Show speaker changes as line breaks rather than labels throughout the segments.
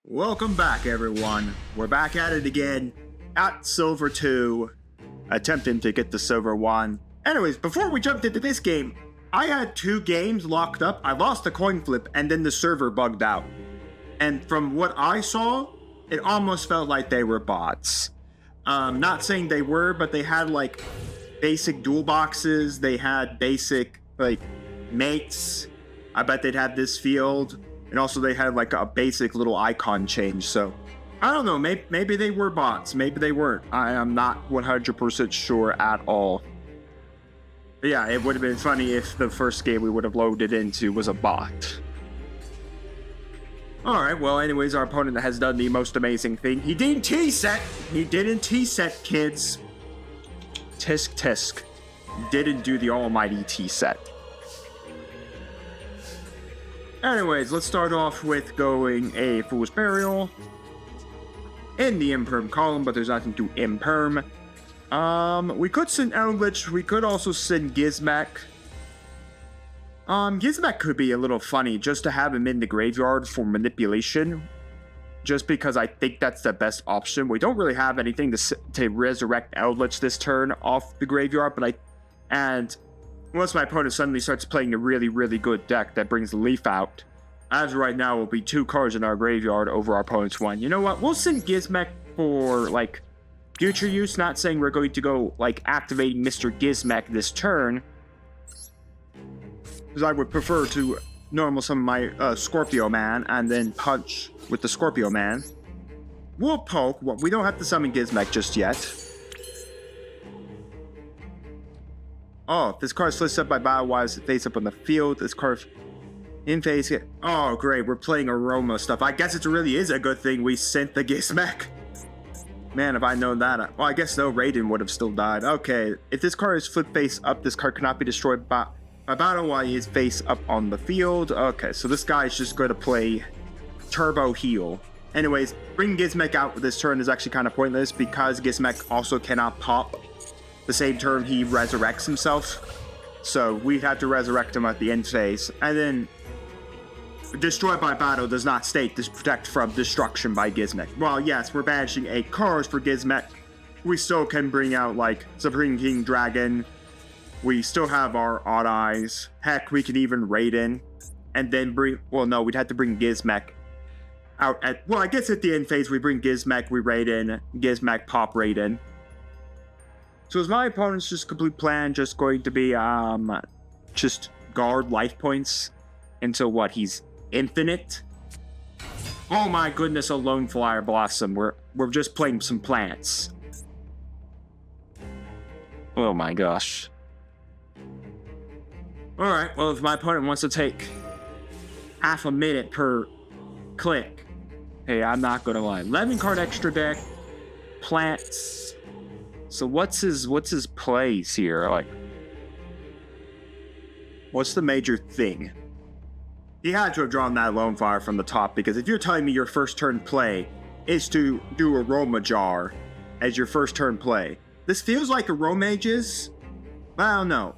Welcome back, everyone. We're back at it again at Silver 2, attempting to get the Silver 1. Anyways, before we jumped into this game, I had 2 games locked up. I lost a coin flip, and then the server bugged out. And from what I saw, it almost felt like they were bots. Not saying they were, but they had, like, basic duel boxes. They had basic, like, mates. I bet they'd have this field. And also they had like a basic little icon change. So I don't know, maybe they were bots, maybe they weren't. I am not 100% sure at all. But yeah, it would have been funny if the first game we would have loaded into was a bot. Alright, well anyways, our opponent has done the most amazing thing. He didn't T-set! He didn't T-set, kids. Tisk tisk. Didn't do the almighty T-set. Anyways, let's start off with going a Fool's Burial in the Imperm column, but there's nothing to Imperm. We could send Eldritch, we could also send Gizmek. Gizmek could be a little funny just to have him in the graveyard for manipulation, just because I think that's the best option. We don't really have anything to resurrect Eldritch this turn off the graveyard, but unless my opponent suddenly starts playing a really, really good deck that brings the Leaf out. As of right now, will be 2 cards in our graveyard over our opponent's 1. You know what? We'll send Gizmek for, like, future use. Not saying we're going to go, like, activating Mr. Gizmek this turn. Because I would prefer to normal summon my Scorpio Man and then punch with the Scorpio Man. We'll poke. Well, we don't have to summon Gizmek just yet. Oh, if this card splits up by battle-wise, face up on the field. This card in phase. Oh, great. We're playing Aroma stuff. I guess it really is a good thing we sent the Gizmek. Man, if I known that. Well, I guess no, Raiden would have still died. Okay, if this card is flip face up, this card cannot be destroyed by battle while he is face up on the field. Okay, so this guy is just going to play Turbo Heal. Anyways, bringing Gizmek out this turn is actually kind of pointless because Gizmek also cannot pop the same turn he resurrects himself. So we'd have to resurrect him at the end phase. And then destroy by battle does not state this protect from destruction by Gizmek. Well, yes, we're banishing 8 cards for Gizmek. We still can bring out like Supreme King Dragon. We still have our Odd Eyes. Heck, we can even Raiden. And then bring, well no, we'd have to bring Gizmek out at, well I guess at the end phase we bring Gizmek, we Raiden, Gizmek, pop Raiden. So is my opponent's just complete plan just going to be just guard life points until what, he's infinite? Oh my goodness, a Lone Flyer Blossom. We're just playing some plants. Oh my gosh. Alright, well if my opponent wants to take half a minute per click, hey, I'm not gonna lie. 11 card extra deck, plants. So what's his plays here? Like, what's the major thing? He had to have drawn that Lone Fire from the top, because if you're telling me your first turn play is to do Aroma Jar as your first turn play, this feels like Aromages. I don't know.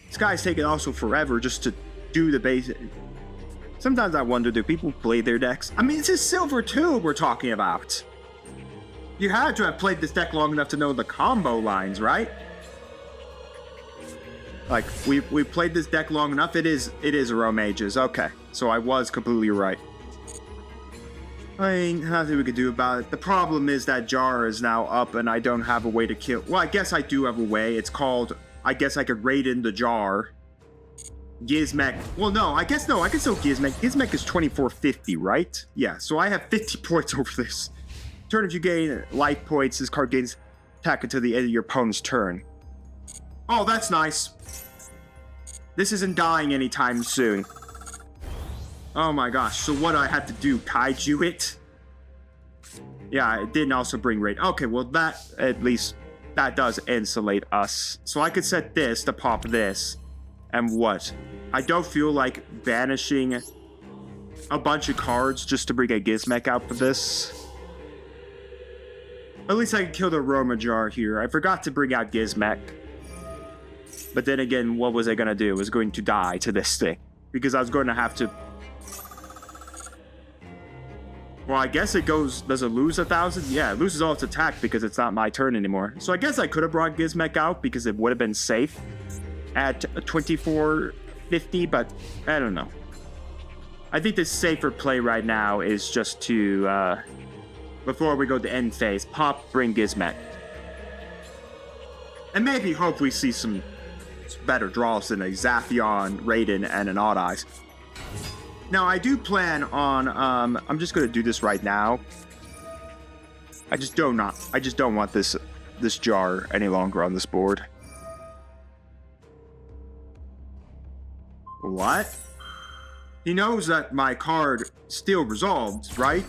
This guy's taking also forever just to do the basic. Sometimes I wonder, do people play their decks? I mean, this is Silver 2 we're talking about. You had to have played this deck long enough to know the combo lines, right? Like, we played this deck long enough. It is Aromages. Okay, so I was completely right. I mean, nothing we could do about it. The problem is that Jar is now up and I don't have a way to kill. Well, I guess I do have a way. It's called, I guess I could raid in the Jar. Gizmek. Well, no, I guess no. I can still Gizmek. Gizmek is 2450, right? Yeah, so I have 50 points over this. Turn, if you gain life points, this card gains attack until the end of your opponent's turn. Oh, that's nice. This isn't dying anytime soon. Oh my gosh, so what do I have to do? Kaiju it? Yeah, it didn't also bring raid. Okay, well that, at least, that does insulate us. So I could set this to pop this. And what? I don't feel like banishing a bunch of cards just to bring a Gizmek out for this. At least I can kill the Aroma Jar here. I forgot to bring out Gizmek. But then again, what was I going to do? I was going to die to this thing. Because I was going to have to Well, I guess it goes... Does it lose 1,000? Yeah, it loses all its attack because it's not my turn anymore. So I guess I could have brought Gizmek out because it would have been safe at 2450, but I don't know. I think the safer play right now is just to, before we go to end phase, pop, bring Gizmek. And maybe hope we see some better draws than a Zaphion, Raiden, and an Odd Eyes. Now, I do plan on, I'm just going to do this right now. I just don't want this jar any longer on this board. What? He knows that my card still resolved, right?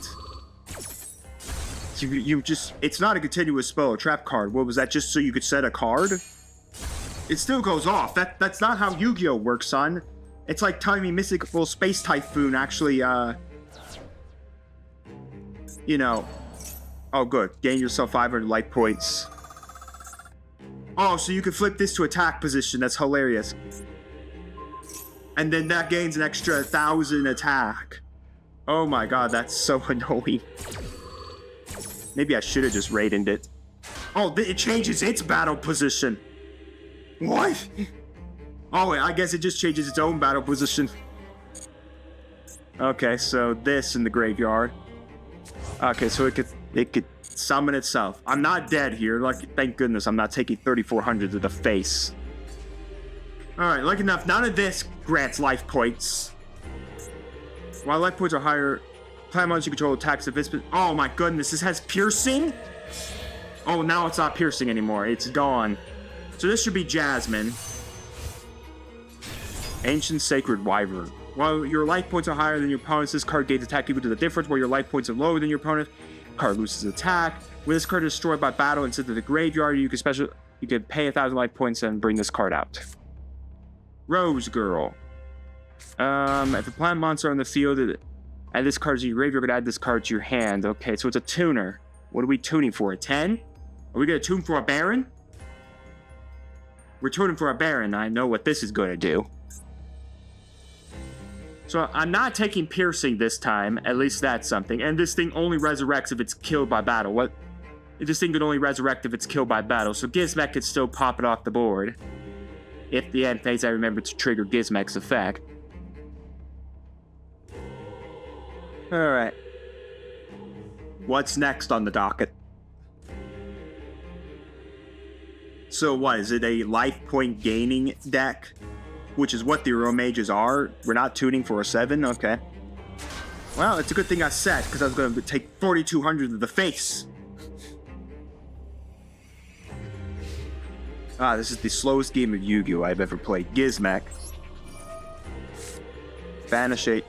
You just, it's not a continuous spell or trap card. What was that, just so you could set a card? It still goes off. That's not how Yu-Gi-Oh works, son. It's like telling me Mystical Space Typhoon actually, you know... Oh, good. Gain yourself 500 life points. Oh, so you can flip this to attack position. That's hilarious. And then that gains an extra 1,000 attack. Oh my god, that's so annoying. Maybe I should have just Raidened it. Oh, it changes its battle position. What? Oh, I guess it just changes its own battle position. Okay, so this in the graveyard. Okay, so it could summon itself. I'm not dead here. Like, thank goodness I'm not taking 3,400 to the face. Alright, lucky enough, none of this grants life points. While life points are higher, plan monsters you control attacks if it's... Oh my goodness, this has piercing? Oh, now it's not piercing anymore. It's gone. So this should be Jasmine. Ancient Sacred Wyvern. While your life points are higher than your opponent's, this card gains attack equal to the difference. While your life points are lower than your opponent, card loses attack. When this card is destroyed by battle and sent to the graveyard, you can pay 1,000 life points and bring this card out. Rose Girl. If a plant monster on the field and this card's in your graveyard, you're gonna add this card to your hand. Okay, so it's a tuner. What are we tuning for? A 10? Are we gonna tune for a Baron? We're tuning for a Baron. I know what this is gonna do. So I'm not taking piercing this time. At least that's something. And this thing only resurrects if it's killed by battle. What? This thing can only resurrect if it's killed by battle. So Gizmek could still pop it off the board. If the end phase I remember to trigger Gizmek's effect. Alright. What's next on the docket? So what, is it a life point gaining deck? Which is what the Uro Mages are. We're not tuning for a 7? Okay. Well, it's a good thing I set, because I was going to take 4,200 to the face. Ah, this is the slowest game of Yu-Gi-Oh! I've ever played. Gizmek. Vanishate.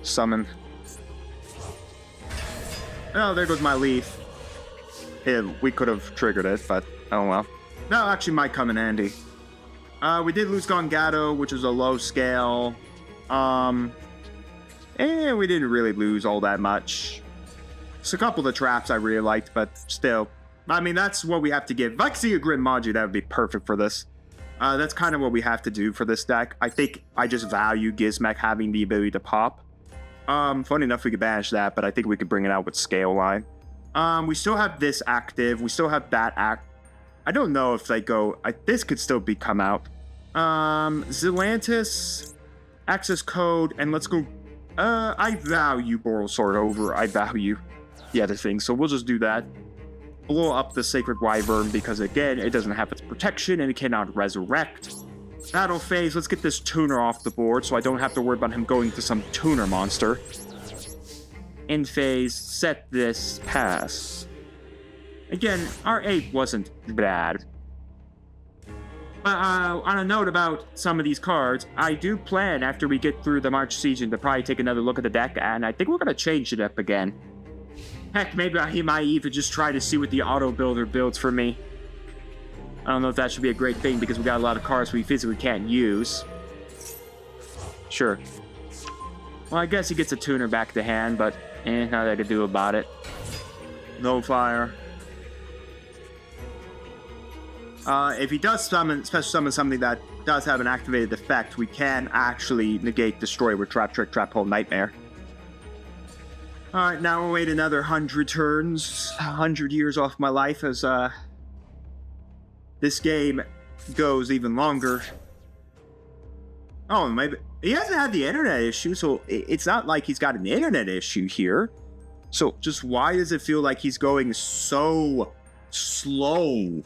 Summon. Oh, there goes my leaf. Yeah, we could have triggered it, but oh well. No, actually might come in handy. We did lose Gongato, which was a low scale. And we didn't really lose all that much. It's a couple of the traps I really liked, but still. I mean, that's what we have to give. If I could see a Grid Magi, that would be perfect for this. That's kind of what we have to do for this deck. I think I just value Gizmek having the ability to pop. Funny enough, we could banish that, but I think we could bring it out with Scale Line. We still have this active. We still have that act. I don't know if they go... this could still come out. Zelantis, access code, and let's go... I value Boral Sword over I value the other thing, so we'll just do that. Blow up the Sacred Wyvern, because again, it doesn't have its protection, and it cannot resurrect. Battle phase, let's get this tuner off the board, so I don't have to worry about him going to some tuner monster. End phase, set this, pass. Again, our 8 wasn't bad. But on a note about some of these cards, I do plan, after we get through the March season, to probably take another look at the deck, and I think we're going to change it up again. Heck, maybe he might even just try to see what the auto builder builds for me. I don't know if that should be a great thing, because we got a lot of cards we physically can't use. Sure. Well, I guess he gets a tuner back to hand, but nothing I can do about it. No fire. If he does summon, special summon something that does have an activated effect, we can actually negate Destroy with Trap Trick, Trap Hole, Nightmare. Alright, now I'll wait another 100 turns, 100 years off my life as, this game goes even longer. Oh, maybe... He hasn't had the internet issue, so it's not like he's got an internet issue here. So, just why does it feel like he's going so slow?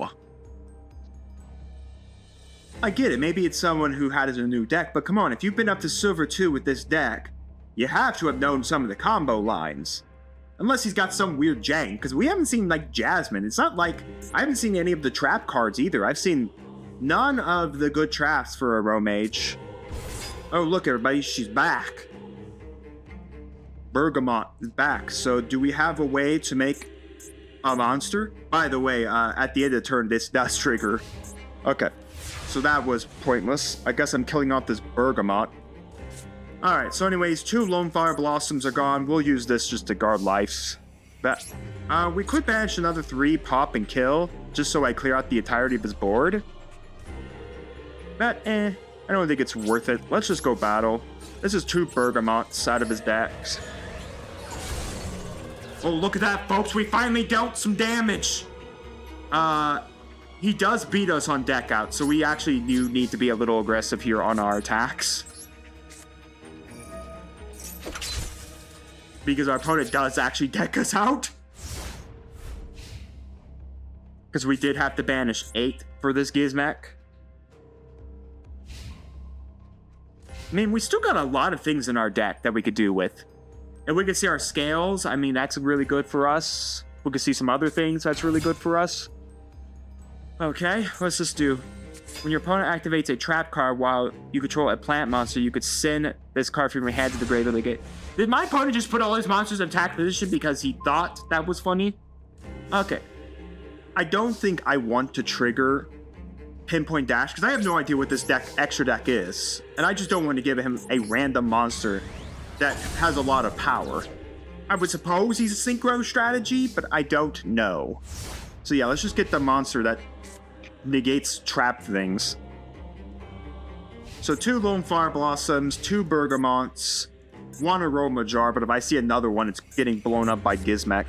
I get it, maybe it's someone who has a new deck, but come on, if you've been up to Silver 2 with this deck, you have to have known some of the combo lines. Unless he's got some weird jank, because we haven't seen, like, Jasmine. It's not like... I haven't seen any of the trap cards either. I've seen none of the good traps for a Romage. Oh, look, everybody, she's back. Bergamot is back. So, do we have a way to make a monster? By the way, at the end of the turn, this does trigger. Okay. So that was pointless. I guess I'm killing off this Bergamot. Alright, so anyways, 2 Lone Fire Blossoms are gone. We'll use this just to guard lives. We could banish another 3, pop, and kill, just so I clear out the entirety of his board. But, I don't think it's worth it. Let's just go battle. This is 2 Bergamots out of his decks. Oh, look at that, folks. We finally dealt some damage. He does beat us on deck out, so we actually do need to be a little aggressive here on our attacks. Because our opponent does actually deck us out. Because we did have to banish 8 for this Gizmek. I mean, we still got a lot of things in our deck that we could do with. And we can see our scales. I mean, that's really good for us. We can see some other things that's really good for us. Okay, let's just do... When your opponent activates a trap card while you control a plant monster, you could send this card from your hand to the graveyard. Did my opponent just put all his monsters in attack position because he thought that was funny? Okay. I don't think I want to trigger Pinpoint Dash, because I have no idea what this extra deck is. And I just don't want to give him a random monster that has a lot of power. I would suppose he's a synchro strategy, but I don't know. So yeah, let's just get the monster that negates trap things. So 2 Lone Fire Blossoms, 2 Bergamots, 1 Aroma Jar, but if I see another one, it's getting blown up by Gizmek.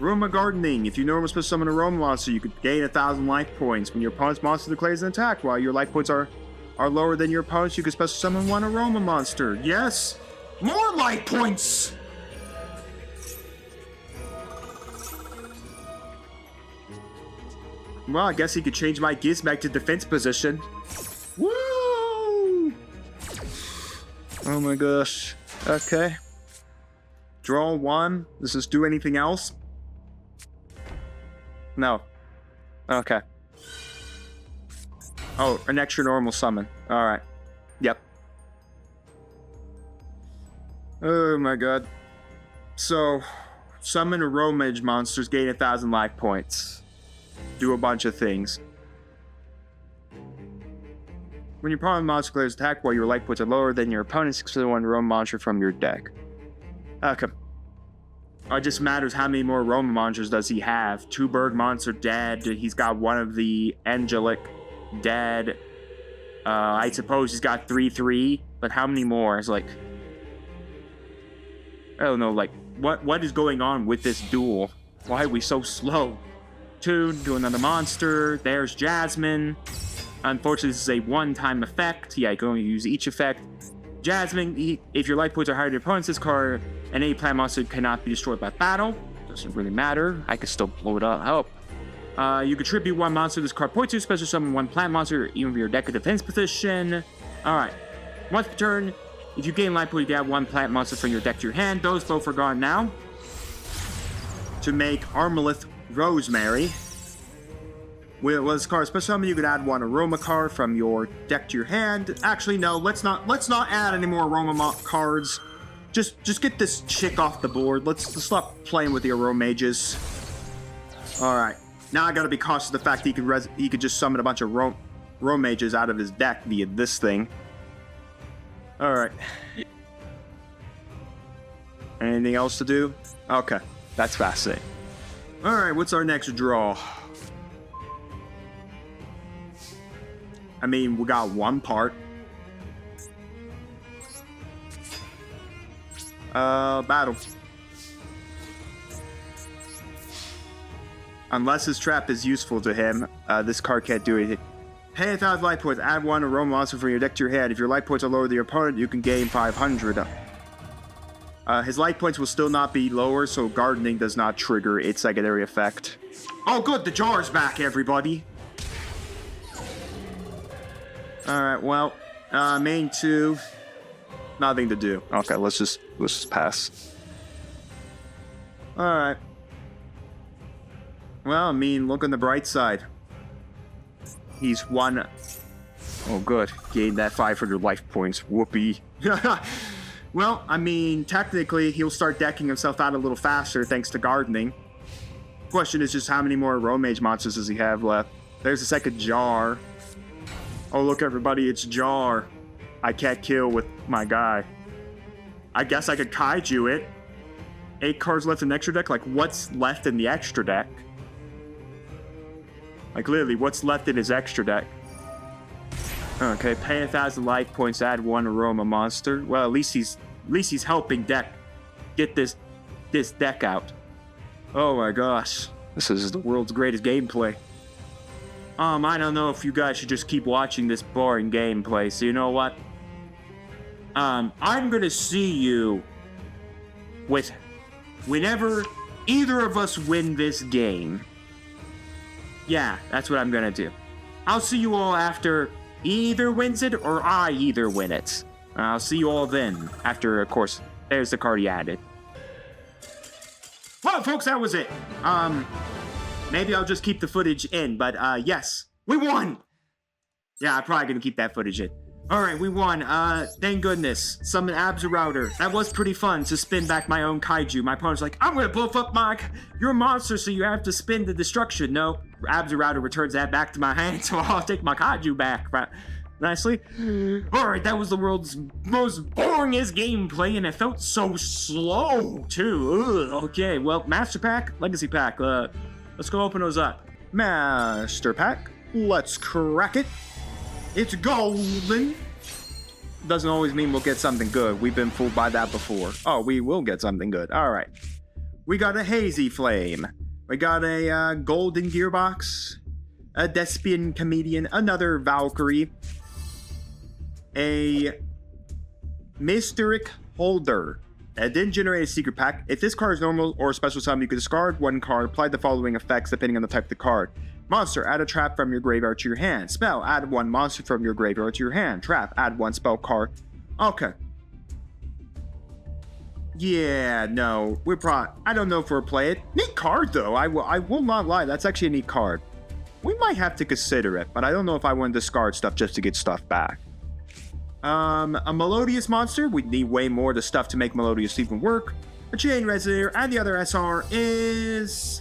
Aroma Gardening. If you normally supposed to summon an Aroma monster, you could gain 1,000 life points. When your opponent's monster declares an attack, while your life points are lower than your opponent's, you can special summon 1 Aroma monster. Yes! More life points! Well, I guess he could change my Gizmek to defense position. Woo! Oh my gosh. Okay. Draw 1. Does this do anything else? No. Okay. Oh, an extra normal summon. Alright. Yep. Oh my god. So, summon a Romage monsters, gain 1,000 life points. Do a bunch of things. When your opponent monster declares attack while your life points are lower than your opponent's, consider 1 Roma monster from your deck. Okay. It just matters how many more Roma monsters does he have. 2 Berg monster dead. He's got 1 of the Angelic dead. I suppose he's got 3/3, but how many more? It's like, I don't know, like, what is going on with this duel? Why are we so slow? 2, do another monster. There's Jasmine. Unfortunately, this is a one-time effect. Yeah, you can only use each effect. Jasmine, if your life points are higher than your opponent's, this card and any plant monster cannot be destroyed by battle. Doesn't really matter. I can still blow it up. You contribute 1 monster this card points to, special summon 1 plant monster, even if your deck of defense position. Alright. Once per turn, if you gain life points, you add 1 plant monster from your deck to your hand. Those both are gone now. To make Armalith Rosemary. With this card special summon, you could add 1 Aroma card from your deck to your hand. Actually, no, let's not add any more Aroma cards. Just get this chick off the board. Let's stop playing with the Aromages. Alright. Now I gotta be cautious of the fact that he could just summon a bunch of Romages out of his deck via this thing. Alright. Anything else to do? Okay. That's fascinating. Alright, what's our next draw? I mean, we got 1 part. Battle. Unless his trap is useful to him, this card can't do anything. Pay 1,000 life points, add 1 aroma monster from your deck to your hand. If your life points are lower than your opponent, you can gain 500. His life points will still not be lower, so gardening does not trigger its secondary effect. Oh good, the jar's back, everybody! Alright, well, main 2, nothing to do. Okay, let's just pass. Alright. Well, I mean, look on the bright side. He's won. Oh, good. Gained that 500 life points. Whoopee. Well, I mean, technically, he'll start decking himself out a little faster thanks to gardening. Question is just how many more Romage monsters does he have left? There's a second jar. Oh, look, everybody, it's Jar. I can't kill with my guy. I guess I could kaiju it. 8 cards left in the extra deck? Like, what's left in the extra deck? Like, literally, what's left in his extra deck? Okay, pay 1,000 life points, add 1 aroma monster. Well, at least he's helping deck get this deck out. Oh my gosh, this is the world's greatest gameplay. I don't know if you guys should just keep watching this boring gameplay. So you know what? I'm gonna see you with whenever either of us win this game. Yeah, that's what I'm gonna do. I'll see you all after he either wins it or I either win it. I'll see you all then. After, of course, there's the card he added. Well, folks, that was it. Maybe I'll just keep the footage in, but yes, we won! Yeah, I'm probably gonna keep that footage in. Alright, we won. Thank goodness. Summon Absorouter. That was pretty fun to spin back my own kaiju. My opponent's like, I'm gonna buff up your monster so you have to spin the destruction. No, Absorouter returns that back to my hand, so I'll take my kaiju back. Right? Nicely. Alright, that was the world's most boringest gameplay, and it felt so slow, too. Ugh. Okay, well, Master Pack, Legacy Pack. Let's go open those up. Master Pack. Let's crack it. It's golden. Doesn't always mean we'll get something good. We've been fooled by that before. Oh, we will get something good. All right. We got a Hazy Flame. We got a Golden Gearbox. A Despian Comedian. Another Valkyrie. A Mysteric Holder. It didn't generate a secret pack. If this card is normal or special summon, you can discard 1 card, apply the following effects depending on the type of the card. Monster, add a trap from your graveyard to your hand. Spell, add 1 monster from your graveyard to your hand. Trap, add 1 spell card. Okay. Yeah, no, I don't know if we'll play it. Neat card, though. I will not lie. That's actually a neat card. We might have to consider it, but I don't know if I want to discard stuff just to get stuff back. A Melodious monster. We need way more of the stuff to make Melodious even work. A Chain Resonator, and the other SR is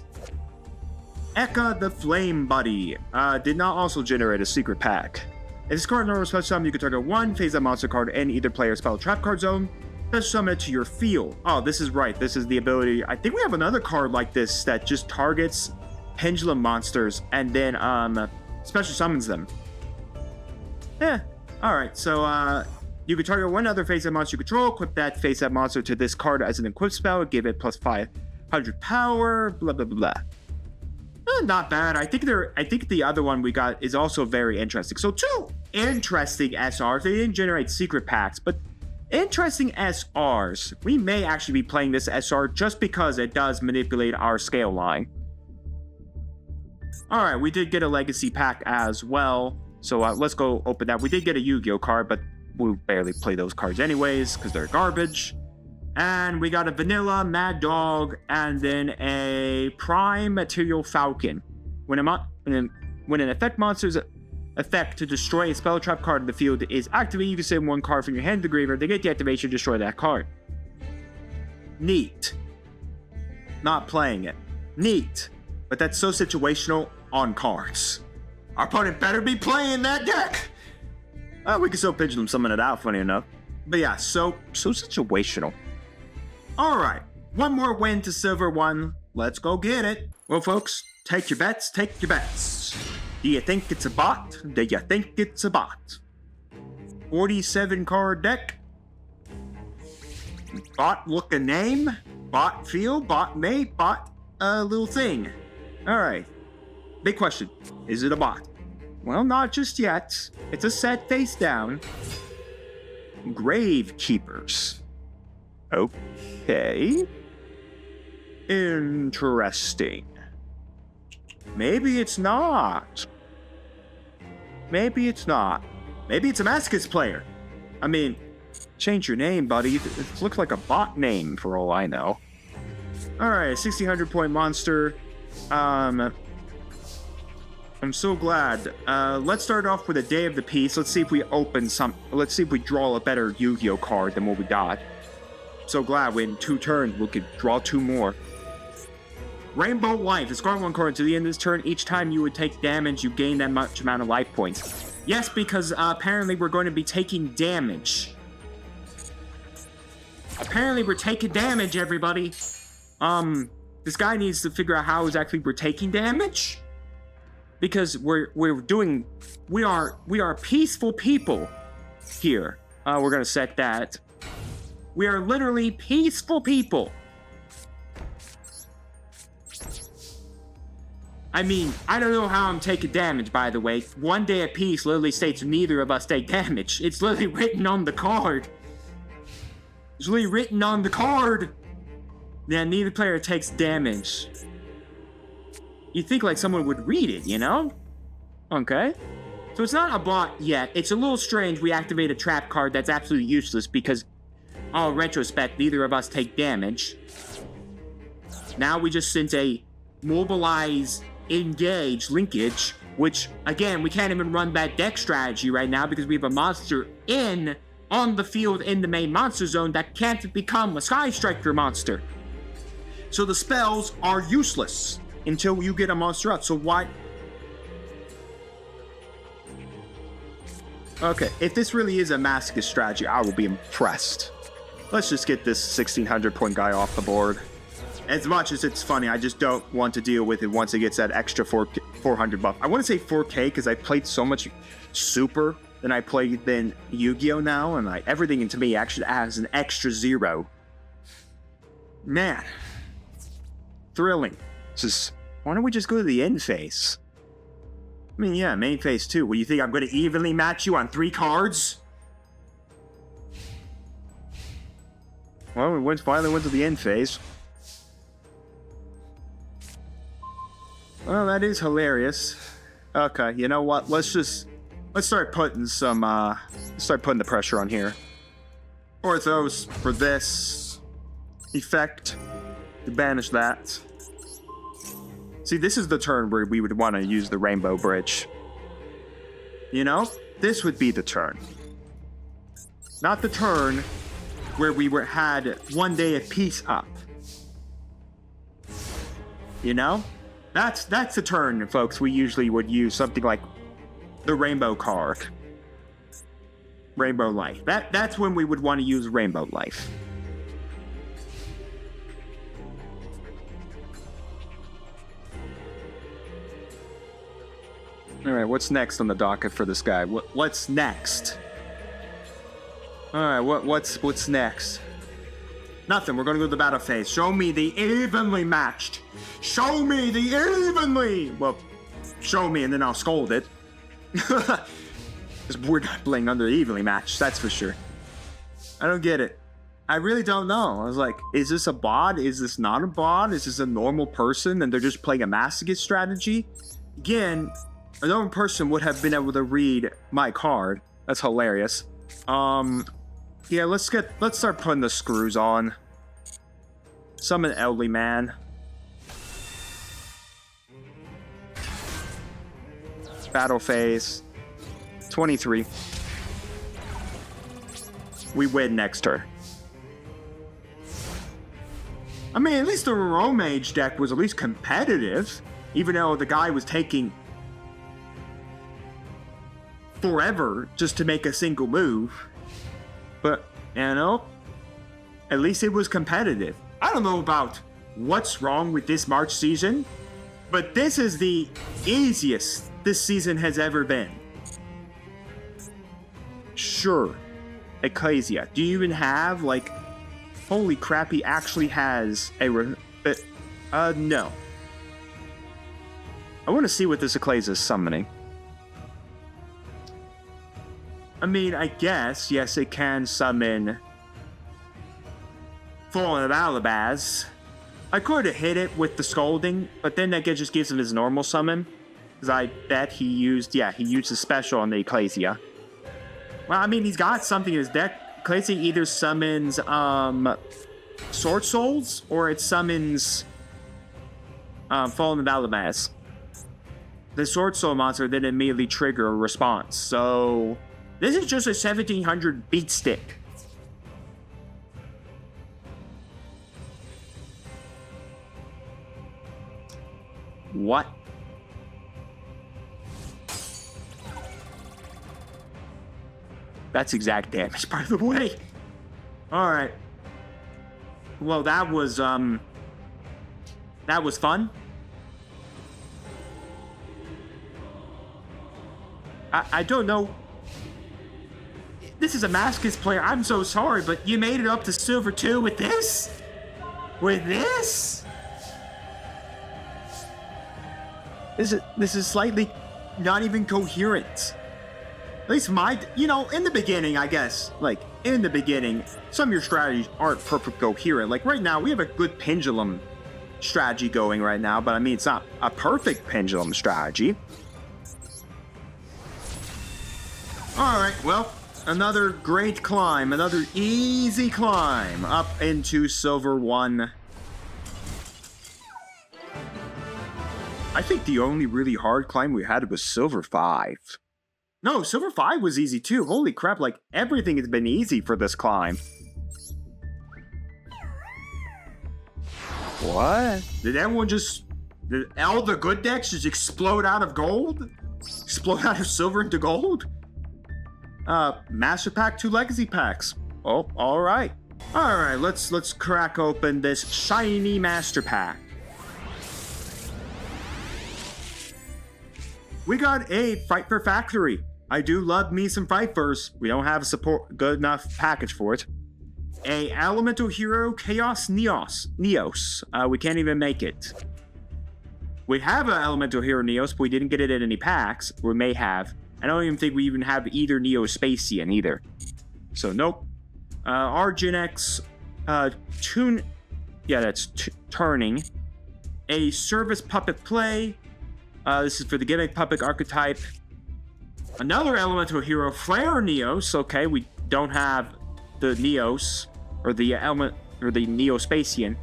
Eka the Flame Buddy. Did not also generate a secret pack. If this card normal special summon, you can target 1 face that monster card in either player spell trap card zone. Special summon it to your field. Oh, this is right. This is the ability. I think we have another card like this that just targets pendulum monsters and then special summons them. Yeah. Alright, so you can target 1 other face-up monster you control, equip that face-up monster to this card as an equip spell, give it plus 500 power, blah blah blah blah. Not bad. I think the other one we got is also very interesting. So 2 interesting SRs. They didn't generate secret packs, but interesting SRs. We may actually be playing this SR just because it does manipulate our scale line. Alright, we did get a legacy pack as well. So let's go open that. We did get a YuGiOh card, but we barely play those cards anyways because they're garbage. And we got a Vanilla, Mad Dog, and then a Prime Material Falcon. When an effect monster's effect to destroy a spell trap card in the field is activated, you can send 1 card from your hand to the graveyard. They get the activation, destroy that card. Neat. Not playing it. Neat. But that's so situational on cards. Our opponent better be playing that deck! We can still pendulum summon it out, funny enough. But yeah, so situational. Alright, 1 more win to Silver 1. Let's go get it. Well, folks, take your bets, take your bets. Do you think it's a bot? Do you think it's a bot? 47 card deck. Bot looking name, bot feel, bot mate, bot little thing. Alright. Big question. Is it a bot? Well, not just yet. It's a set face down. Grave Keepers. Okay. Interesting. Maybe it's not. Maybe it's not. Maybe it's a Masochist player. I mean, change your name, buddy. It looks like a bot name for all I know. Alright, 1600 point monster. I'm so glad. Let's start off with a Day of the Peace. Let's see if we open some. Let's see if we draw a better YuGiOh card than what we got. So glad in 2 turns we could draw 2 more. Rainbow Life. Discard 1 card to the end of this turn. Each time you would take damage, you gain that much amount of life points. Yes, because apparently we're going to be taking damage. Apparently we're taking damage, everybody. This guy needs to figure out how exactly we're taking damage. Because we are peaceful people here. We're gonna set that. We are literally peaceful people. I mean, I don't know how I'm taking damage, by the way. 1 day of peace literally states neither of us take damage. It's literally written on the card. It's literally written on the card. Yeah, neither player takes damage. You'd think like someone would read it, you know? Okay. So it's not a bot yet. It's a little strange we activate a trap card that's absolutely useless because, in retrospect, neither of us take damage. Now we just sent a mobilize, engage, linkage, which, again, we can't even run that deck strategy right now because we have a monster on the field in the main monster zone that can't become a Sky Striker monster. So the spells are useless until you get a monster out. So why? Okay, if this really is a Masochist strategy, I will be impressed. Let's just get this 1600 point guy off the board. As much as it's funny, I just don't want to deal with it once it gets that extra 400 buff. I want to say 4K because I played so much Super than I played than YuGiOh now, and like everything to me actually adds an extra 0. Man, thrilling. Why don't we just go to the end phase? I mean, yeah, main phase 2. What do you think? I'm going to evenly match you on 3 cards? Well, we finally went to the end phase. Well, that is hilarious. Okay, you know what? Let's start putting the pressure on here. Orthos for this effect to banish that. See, this is the turn where we would want to use the Rainbow Bridge. You know? This would be the turn. Not the turn where we had 1 day of peace up. You know? That's the turn, folks. We usually would use something like the Rainbow card. Rainbow Life. That's when we would want to use Rainbow Life. Alright, what's next on the docket for this guy? What's next? Alright, what's next? Nothing, we're gonna go to the battle phase. Show me the evenly matched. Show me the evenly! Well, show me and then I'll scold it. Because we're not playing under evenly matched, that's for sure. I don't get it. I really don't know. I was like, is this a bot? Is this not a bot? Is this a normal person and they're just playing a Masochist strategy? Again, a normal person would have been able to read my card. That's hilarious. Yeah, let's start putting the screws on. Summon Elderly Man. Battle phase. 23. We win next turn. I mean, at least the Romage deck was at least competitive. Even though the guy was taking forever just to make a single move. But, you know, at least it was competitive. I don't know about what's wrong with this March season, but this is the easiest this season has ever been. Sure, Ecclesia. Do you even have, like... Holy crap, he actually has a... no. I want to see what this Ecclesia is summoning. I mean, I guess, yes, it can summon Fallen of Alabaz. I could have hit it with the Scolding, but then that just gives him his normal summon. Because I bet he used the special on the Ecclesia. Well, I mean, he's got something in his deck. Ecclesia either summons Sword Souls, or it summons Fallen of Alabaz. The Sword Soul monster then immediately trigger a response. So, this is just a 1700 beat stick. What? That's exact damage, by the way. Alright. Well, that was fun. I don't know. This is a Masochist player. I'm so sorry, but you made it up to Silver 2 with this? With this? This is slightly not even coherent. At least in the beginning, I guess. Like, in the beginning, some of your strategies aren't perfect coherent. Like, right now, we have a good pendulum strategy going right now, but I mean, it's not a perfect pendulum strategy. Alright, well, another great climb, another easy climb up into Silver 1. I think the only really hard climb we had was Silver 5. No, Silver 5 was easy too. Holy crap, like, everything has been easy for this climb. What? Did all the good decks just explode out of gold? Explode out of silver into gold? Master Pack, 2 Legacy Packs. Oh, alright. Alright, let's crack open this shiny Master Pack. We got a Fight for Factory. I do love me some Fighters. We don't have a good enough package for it. A Elemental Hero Chaos Neos. We can't even make it. We have an Elemental Hero Neos, but we didn't get it in any packs. We may have. I don't even think we even have either Neo-Spacian either. So, nope. Arginex, Tune... Yeah, that's Turning. A Service Puppet Play. This is for the Gimmick Puppet archetype. Another Elemental Hero, Flare Neos. Okay, we don't have the Neos, or the Neo-Spacian.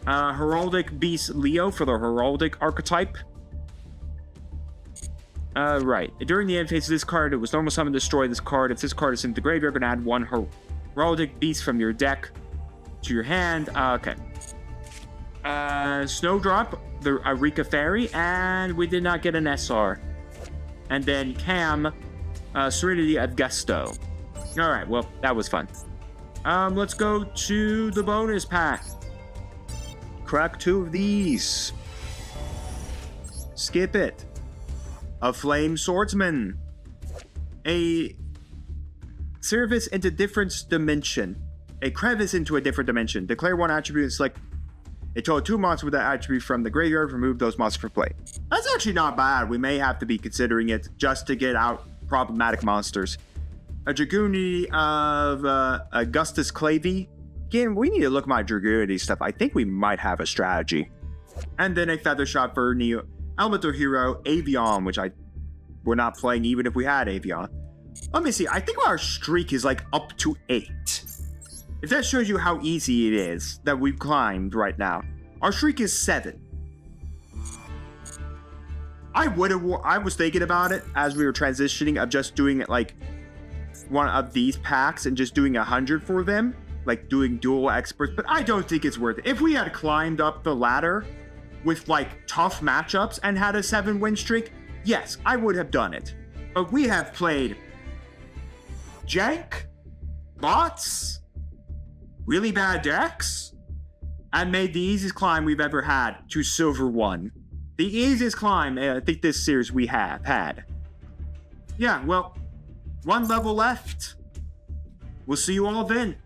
Heraldic Beast Leo for the Heraldic archetype. Right. During the end phase of this card, it was normal summon destroy this card. If this card is in the graveyard, you're gonna add 1 Heraldic Beast from your deck to your hand. Okay. Snowdrop, the Rika Fairy, and we did not get an SR. And then Cam, Serenity Augusto. Alright, well, that was fun. Let's go to the bonus pack. Crack 2 of these. Skip it. A Flame Swordsman. A Service into different dimension. A crevice into a different dimension. Declare 1 attribute and select a total 2 monsters with that attribute from the graveyard. Remove those monsters from play. That's actually not bad. We may have to be considering it just to get out problematic monsters. A Dragoonity of Augustus Clavey. Again, we need to look at my Dragoonity stuff. I think we might have a strategy. And then a Feather Shot for Neo Elemental Hero Avion, which we're not playing even if we had Avion. Let me see. I think our streak is like up to 8. If that shows you how easy it is that we've climbed right now. Our streak is 7. I was thinking about it as we were transitioning of just doing it like one of these packs and just doing 100 for them. Like doing dual experts, but I don't think it's worth it. If we had climbed up the ladder with like tough matchups and had a 7-win streak, yes, I would have done it. But we have played jank, bots, really bad decks, and made the easiest climb we've ever had to Silver 1. The easiest climb I think this series we have had. Yeah, well, 1 level left. We'll see you all then.